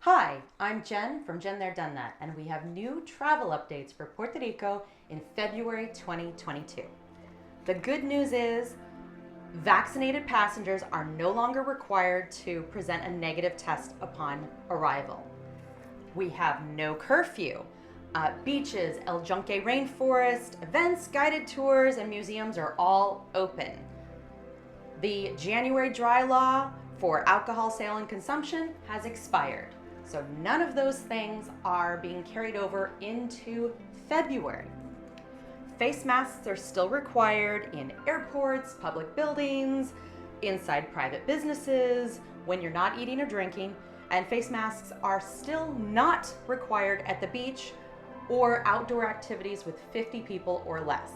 Hi, I'm Jen from JenThereDoneThat, and we have new travel updates for Puerto Rico in February 2022. The good news is vaccinated passengers are no longer required to present a negative test upon arrival. We have no curfew. Beaches, Yunque Rainforest, events, guided tours, and museums are all open. The January dry law for alcohol sale and consumption has expired. So none of those things are being carried over into February. Face masks are still required in airports, public buildings, inside private businesses, when you're not eating or drinking, and face masks are still not required at the beach or outdoor activities with 50 people or less.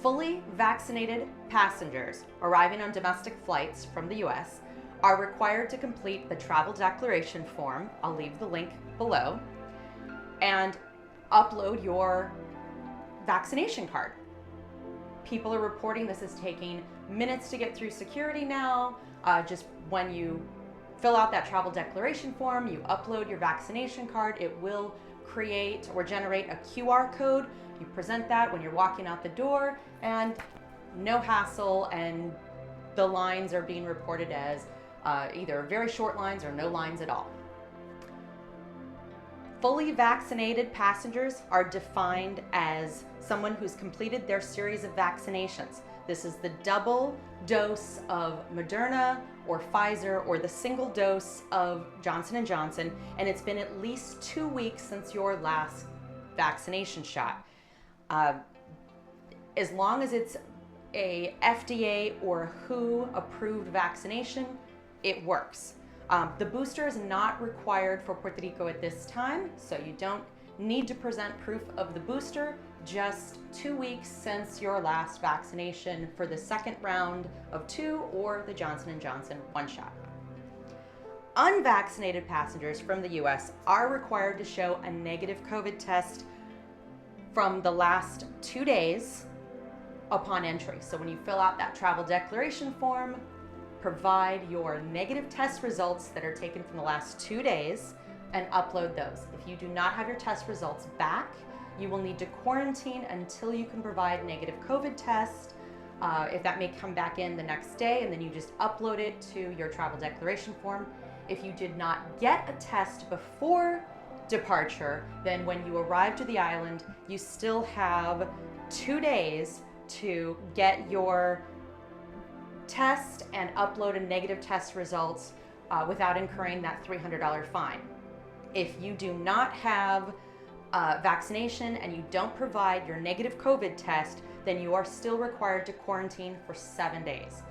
Fully vaccinated passengers arriving on domestic flights from the US are required to complete the travel declaration form, I'll leave the link below, and upload your vaccination card. People are reporting this is taking minutes to get through security now. Just when you fill out that travel declaration form, you upload your vaccination card, it will create or generate a QR code. You present that when you're walking out the door, and no hassle, and the lines are being reported as either very short lines or no lines at all. Fully vaccinated passengers are defined as someone who's completed their series of vaccinations. This is the double dose of Moderna or Pfizer or the single dose of Johnson & Johnson, and it's been at least 2 weeks since your last vaccination shot. As long as it's a FDA or WHO approved vaccination, it works. The booster is not required for Puerto Rico at this time, so you don't need to present proof of the booster, just 2 weeks since your last vaccination for the second round of 2 or the Johnson & Johnson 1 shot. Unvaccinated passengers from the US are required to show a negative COVID test from the last 2 days upon entry. So when you fill out that travel declaration form, provide your negative test results that are taken from the last 2 days and upload those. If you do not have your test results back, you will need to quarantine until you can provide negative COVID test. If that may come back in the next day, and then you just upload it to your travel declaration form. If you did not get a test before departure, then when you arrive to the island, you still have 2 days to get your test and upload a negative test results without incurring that $300 fine. If you do not have vaccination and you don't provide your negative COVID test, then you are still required to quarantine for 7 days.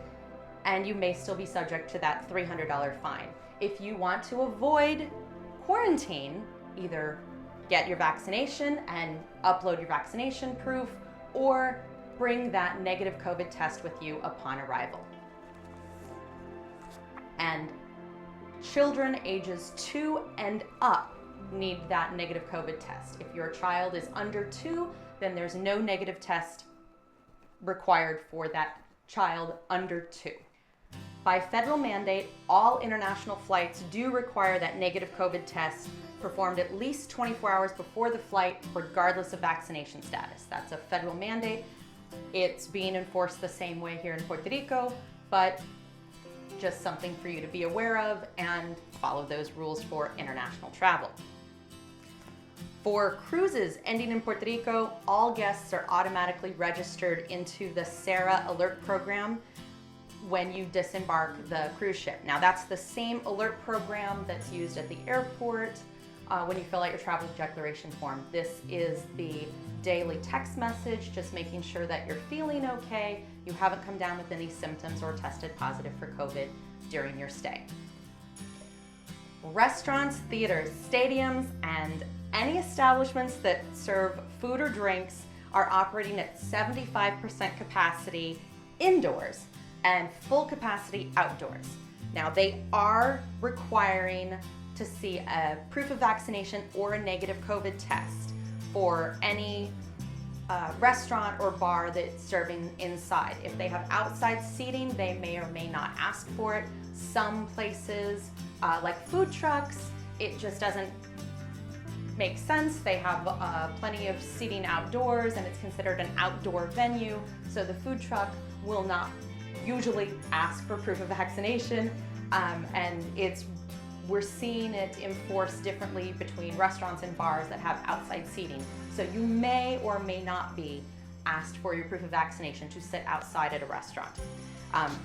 And you may still be subject to that $300 fine. If you want to avoid quarantine, either get your vaccination and upload your vaccination proof, or bring that negative COVID test with you upon arrival. And children ages 2 and up need that negative COVID test. If your child is under 2, then there's no negative test required for that child under 2. By federal mandate, all international flights do require that negative COVID test performed at least 24 hours before the flight, regardless of vaccination status. That's a federal mandate. It's being enforced the same way here in Puerto Rico, but just something for you to be aware of and follow those rules for international travel. For cruises ending in Puerto Rico, all guests are automatically registered into the SARA alert program when you disembark the cruise ship. Now that's the same alert program that's used at the airport when you fill out your travel declaration form. This is the daily text message, just making sure that you're feeling okay, you haven't come down with any symptoms or tested positive for COVID during your stay. Restaurants, theaters, stadiums, and any establishments that serve food or drinks are operating at 75% capacity indoors and full capacity outdoors. Now they are requiring to see a proof of vaccination or a negative COVID test for any restaurant or bar that's serving inside. If they have outside seating, they may or may not ask for it. Some places Like food trucks, it just doesn't make sense. They have plenty of seating outdoors and it's considered an outdoor venue. So the food truck will not usually ask for proof of vaccination. And we're seeing it enforced differently between restaurants and bars that have outside seating. So you may or may not be asked for your proof of vaccination to sit outside at a restaurant.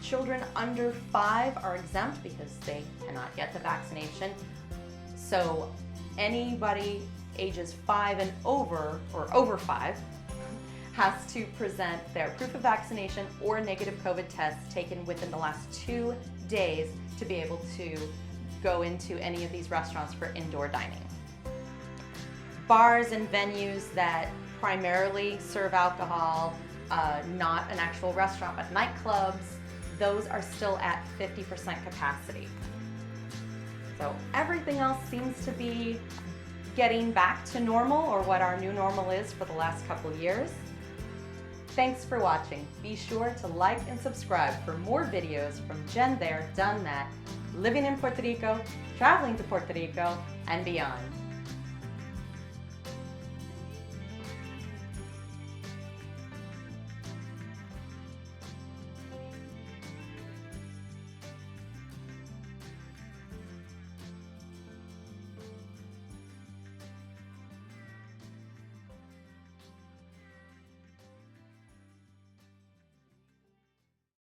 Children under 5 are exempt because they cannot get the vaccination. So anybody ages 5 and over, or over 5, has to present their proof of vaccination or negative COVID test taken within the last 2 days to be able to go into any of these restaurants for indoor dining. Bars and venues that primarily serve alcohol, not an actual restaurant, but nightclubs, those are still at 50% capacity. So everything else seems to be getting back to normal, or what our new normal is for the last couple of years. Thanks for watching. Be sure to like and subscribe for more videos from Jen There, Done That, living in Puerto Rico, traveling to Puerto Rico, and beyond.